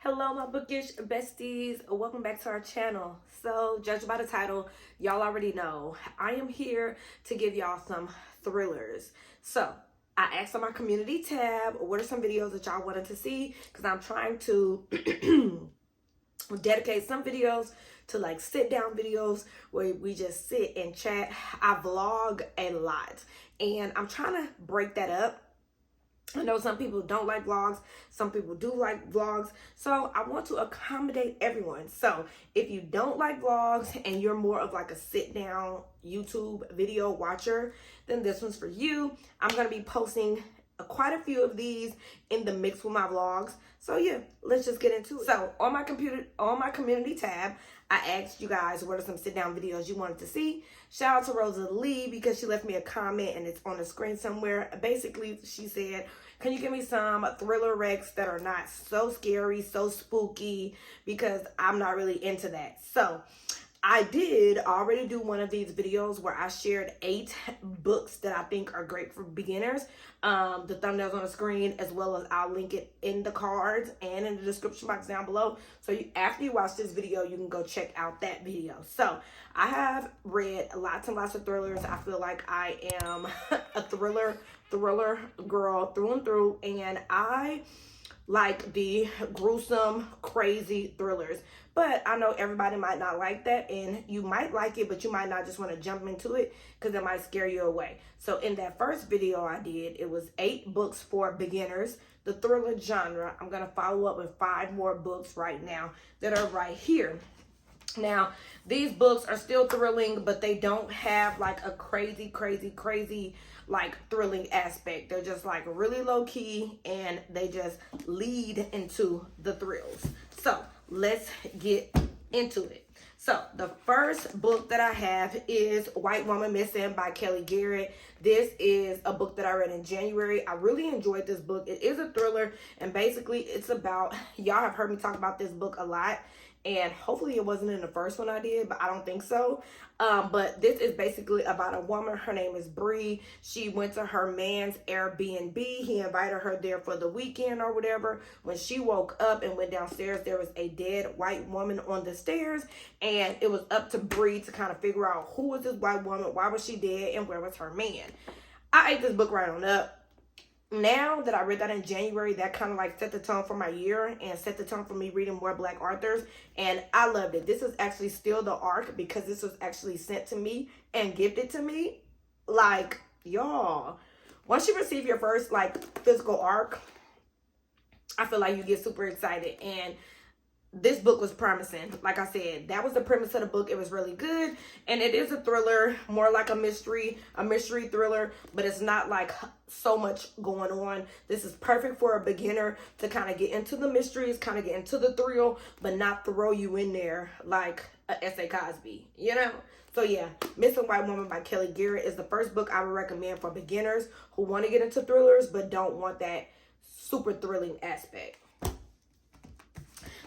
Hello, my bookish besties. Welcome back to our channel. So, judged by the title, y'all already know I am here to give y'all some thrillers. So, I asked on my community tab, what are some videos that y'all wanted to see? Because I'm trying to dedicate some videos to like sit down videos where we just sit and chat. I vlog a lot and I'm trying to break that up. I know some people don't like vlogs, some people do like vlogs, so I want to accommodate everyone. So if you don't like vlogs and you're more of like a sit down YouTube video watcher, then this one's for you. I'm going to be posting quite a few of these in the mix with my vlogs. So yeah, let's just get into it. So on my community tab, I asked you guys what are some sit down videos you wanted to see. Shout out to Rosalie because she left me a comment and it's on the screen somewhere. Basically, she said, can you give me some thriller recs that are not so scary, so spooky, because I'm not really into that. So I did already do one of these videos where I shared 8 books that I think are great for beginners. The thumbnail's on the screen, as well as I'll link it in the cards and in the description box down below. So after you watch this video, you can go check out that video. So I have read lots and lots of thrillers. I feel like I am a thriller girl through and through, and I like the gruesome, crazy thrillers. But I know everybody might not like that, and you might like it, but you might not just want to jump into it because it might scare you away. So in that first video I did, it was 8 books for beginners, the thriller genre. I'm going to follow up with 5 more books right now that are right here. Now, these books are still thrilling, but they don't have like a crazy like thrilling aspect. They're just like really low key and they just lead into the thrills. So let's get into it. So the first book that I have is White Woman Missing by Kelly Garrett. This is a book that I read in January. I really enjoyed this book. It is a thriller, and basically it's about, y'all have heard me talk about this book a lot, and hopefully it wasn't in the first one I did, but I don't think so. But this is basically about a woman. Her name is Bree. She went to her man's Airbnb. He invited her there for the weekend or whatever. When she woke up and went downstairs, there was a dead white woman on the stairs. And it was up to Bree to kind of figure out who was this white woman, why was she dead, and where was her man. I ate this book right on up. Now that I read that in January, that kind of like set the tone for my year and set the tone for me reading more Black authors, and I loved it. This is actually still the ARC because this was actually sent to me and gifted to me. Like, y'all, once you receive your first like physical ARC, I feel like you get super excited, and this book was promising. Like I said, that was the premise of the book. It was really good, and it is a thriller, more like a mystery thriller, but it's not like so much going on. This is perfect for a beginner to kind of get into the mysteries, kind of get into the thrill, but not throw you in there like a S.A. Cosby, you know? So yeah, Missing White Woman by Kelly Garrett is the first book I would recommend for beginners who want to get into thrillers but don't want that super thrilling aspect.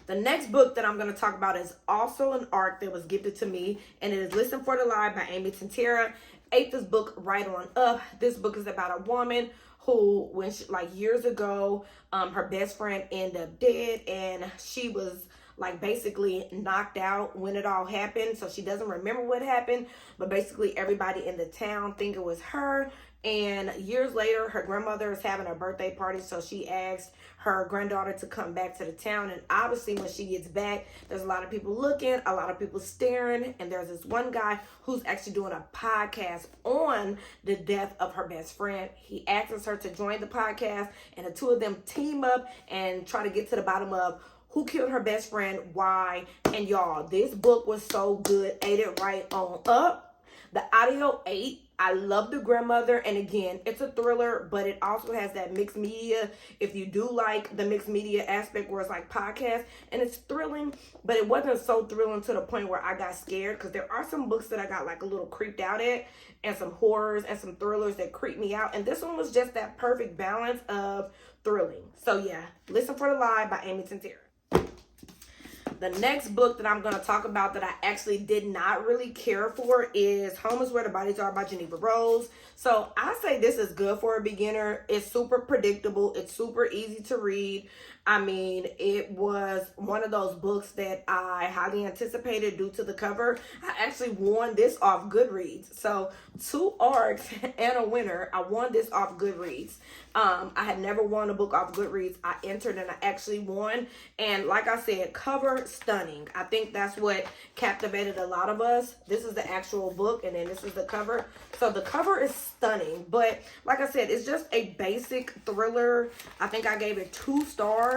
The next book that I'm going to talk about is also an ARC that was gifted to me, and it is Listen for the Lie by Amy Tintera. Ate this book right on up. This book is about a woman who, when she, like years ago, her best friend ended up dead, and she was like basically knocked out when it all happened. So she doesn't remember what happened, but basically everybody in the town think it was her. And years later, her grandmother is having a birthday party, so she asked her granddaughter to come back to the town. And obviously when she gets back, there's a lot of people looking, a lot of people staring, and there's this one guy who's actually doing a podcast on the death of her best friend. He asks her to join the podcast, and the two of them team up and try to get to the bottom of who killed her best friend, why. And y'all, this book was so good. Ate it right on up. The audio ate. I love the grandmother, and again, it's a thriller, but it also has that mixed media. If you do like the mixed media aspect where it's like podcast, and it's thrilling, but it wasn't so thrilling to the point where I got scared, because there are some books that I got like a little creeped out at, and some horrors and some thrillers that creep me out, and this one was just that perfect balance of thrilling. So yeah, Listen for the Lie by Amy Tintera. The next book that I'm going to talk about that I actually did not really care for is Home is Where the Bodies Are by Geneva Rose. So I say this is good for a beginner. It's super predictable. It's super easy to read. I mean, it was one of those books that I highly anticipated due to the cover. I actually won this off Goodreads. So 2 arcs and a winner. I won this off Goodreads. I had never won a book off Goodreads. I entered and I actually won. And like I said, cover stunning. I think that's what captivated a lot of us. This is the actual book and then this is the cover. So the cover is stunning. But like I said, it's just a basic thriller. I think I gave it 2 stars.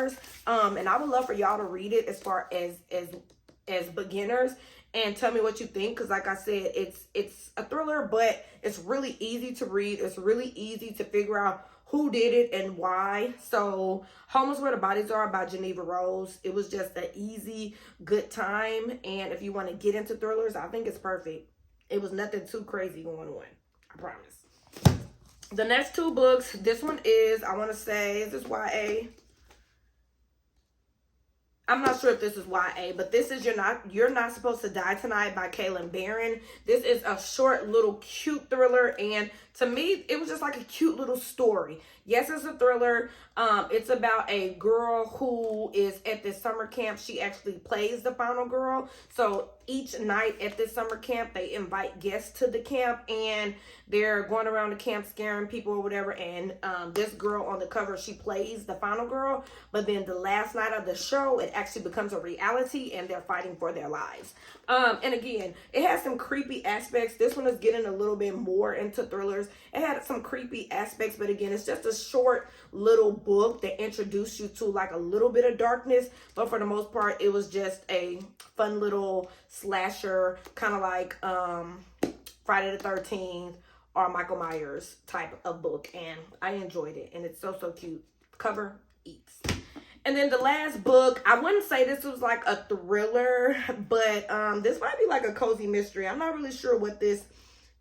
And I would love for y'all to read it as far as beginners and tell me what you think, because like I said, it's a thriller, but it's really easy to read. It's really easy to figure out who did it and why. So Home is Where the Bodies Are by Geneva Rose. It was just an easy, good time. And if you want to get into thrillers, I think it's perfect. It was nothing too crazy going on. I promise. The next 2 books, this one is, I want to say, is this YA? I'm not sure if this is YA, but this is You're Not Supposed to Die Tonight by Kaylin Barron. This is a short little cute thriller, and to me, it was just like a cute little story. Yes, it's a thriller. It's about a girl who is at this summer camp. She actually plays the final girl. So each night at this summer camp, they invite guests to the camp, and they're going around the camp scaring people or whatever. And this girl on the cover, she plays the final girl. But then the last night of the show, it actually becomes a reality, and they're fighting for their lives. And again, it has some creepy aspects. This one is getting a little bit more into thrillers. It had some creepy aspects, but again, it's just a short little book that introduced you to like a little bit of darkness. But for the most part, it was just a fun little slasher, kind of like Friday the 13th or Michael Myers type of book. And I enjoyed it. And it's so, so cute. Cover eats. And then the last book, I wouldn't say this was like a thriller, but this might be like a cozy mystery. I'm not really sure what this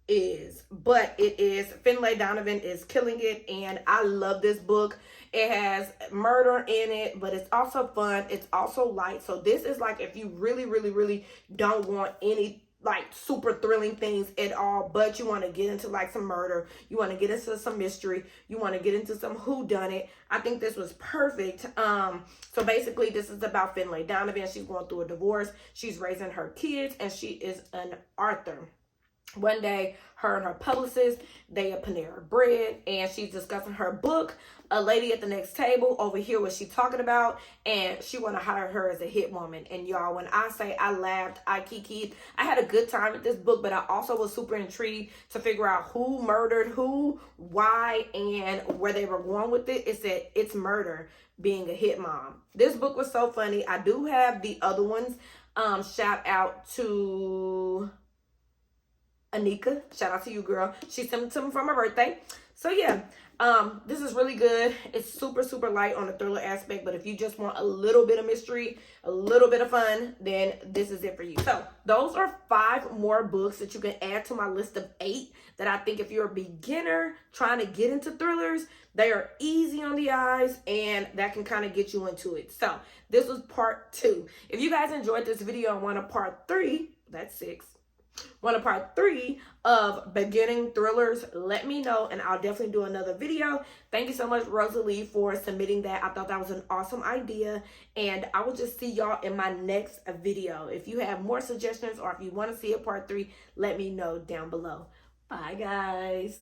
is, but it is Finlay Donovan is Killing It, and I love this book. It has murder in it, but it's also fun. It's also light. So this is like if you really, really, really don't want any like super thrilling things at all, but you want to get into like some murder, you want to get into some mystery, you want to get into some whodunit, I think this was perfect. So basically this is about Finlay Donovan. She's going through a divorce. She's raising her kids, and she is an author. One day, her and her publicist, they at Panera Bread, and she's discussing her book. A lady at the next table overhear what she's talking about, and she want to hire her as a hit woman. And y'all, when I say I laughed, I kikied, I had a good time with this book, but I also was super intrigued to figure out who murdered who, why, and where they were going with it. It said it's murder, being a hit mom. This book was so funny. I do have the other ones. Shout out to Anika, shout out to you, girl. She sent them to me for my birthday. So yeah, this is really good. It's super, super light on the thriller aspect, but if you just want a little bit of mystery, a little bit of fun, then this is it for you. So those are 5 more books that you can add to my list of 8 that I think if you're a beginner trying to get into thrillers, they are easy on the eyes, and that can kind of get you into it. So this was part 2. If you guys enjoyed this video and want a part 3, that's 6. Want a part 3 of beginning thrillers, let me know, and I'll definitely do another video. Thank you so much, Rosalie, for submitting that. I thought that was an awesome idea, and I will just see y'all in my next video. If you have more suggestions or if you want to see a part 3, let me know down below. Bye, guys.